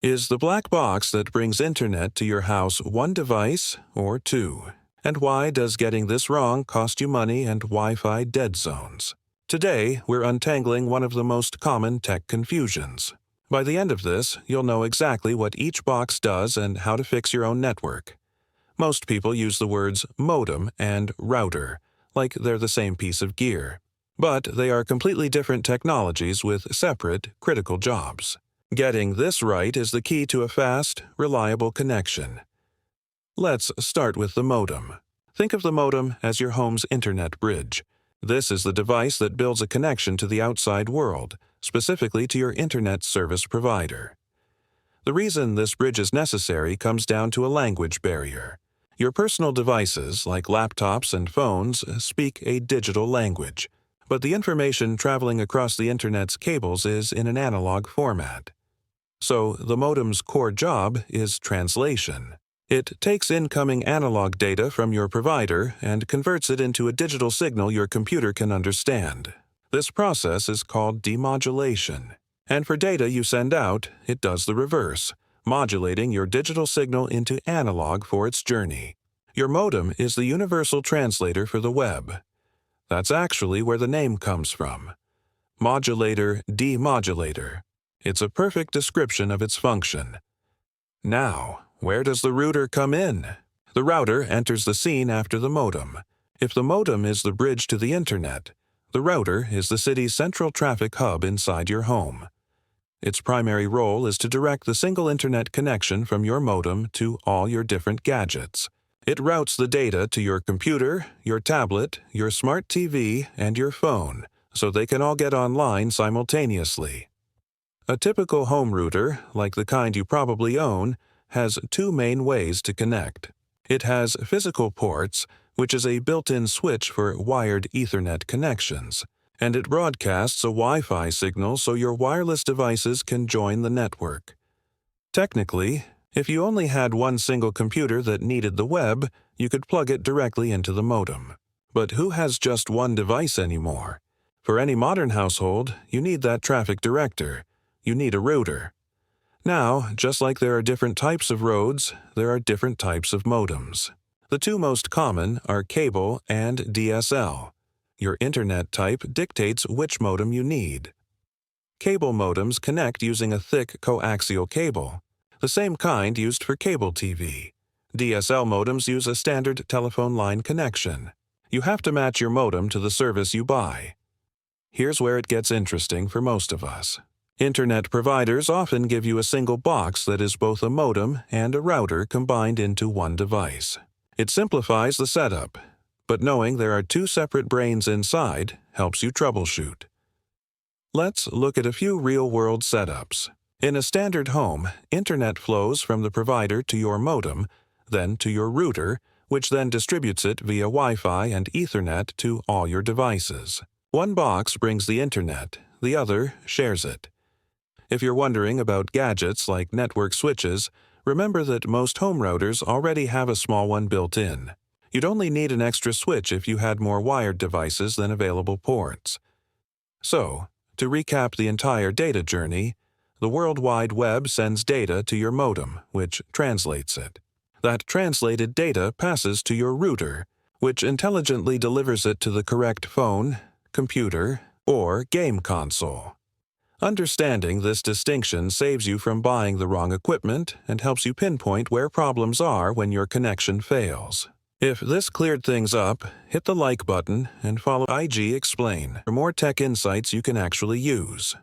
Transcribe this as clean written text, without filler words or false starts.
Is the black box that brings internet to your house one device or two? And why does getting this wrong cost you money and Wi-Fi dead zones? Today, we're untangling one of the most common tech confusions. By the end of this, you'll know exactly what each box does and how to fix your own network. Most people use the words modem and router, like they're the same piece of gear. But they are completely different technologies with separate, critical jobs. Getting this right is the key to a fast, reliable connection. Let's start with the modem. Think of the modem as your home's internet bridge. This is the device that builds a connection to the outside world, specifically to your internet service provider. The reason this bridge is necessary comes down to a language barrier. Your personal devices, like laptops and phones, speak a digital language, but the information traveling across the internet's cables is in an analog format. So the modem's core job is translation. It takes incoming analog data from your provider and converts it into a digital signal your computer can understand. This process is called demodulation. And for data you send out, it does the reverse, modulating your digital signal into analog for its journey. Your modem is the universal translator for the web. That's actually where the name comes from. Modulator, demodulator. It's a perfect description of its function. Now, where does the router come in? The router enters the scene after the modem. If the modem is the bridge to the internet, the router is the city's central traffic hub inside your home. Its primary role is to direct the single internet connection from your modem to all your different gadgets. It routes the data to your computer, your tablet, your smart TV, and your phone, so they can all get online simultaneously. A typical home router, like the kind you probably own, has two main ways to connect. It has physical ports, which is a built-in switch for wired Ethernet connections, and it broadcasts a Wi-Fi signal so your wireless devices can join the network. Technically, if you only had one single computer that needed the web, you could plug it directly into the modem. But who has just one device anymore? For any modern household, you need that traffic director. You need a router. Now, just like there are different types of roads, there are different types of modems. The two most common are cable and DSL. Your internet type dictates which modem you need. Cable modems connect using a thick coaxial cable, the same kind used for cable TV. DSL modems use a standard telephone line connection. You have to match your modem to the service you buy. Here's where it gets interesting for most of us. Internet providers often give you a single box that is both a modem and a router combined into one device. It simplifies the setup, but knowing there are two separate brains inside helps you troubleshoot. Let's look at a few real-world setups. In a standard home, internet flows from the provider to your modem, then to your router, which then distributes it via Wi-Fi and Ethernet to all your devices. One box brings the internet, the other shares it. If you're wondering about gadgets like network switches, remember that most home routers already have a small one built in. You'd only need an extra switch if you had more wired devices than available ports. So, to recap the entire data journey, the World Wide Web sends data to your modem, which translates it. That translated data passes to your router, which intelligently delivers it to the correct phone, computer, or game console. Understanding this distinction saves you from buying the wrong equipment and helps you pinpoint where problems are when your connection fails. If this cleared things up, hit the like button and follow IG Explain for more tech insights you can actually use.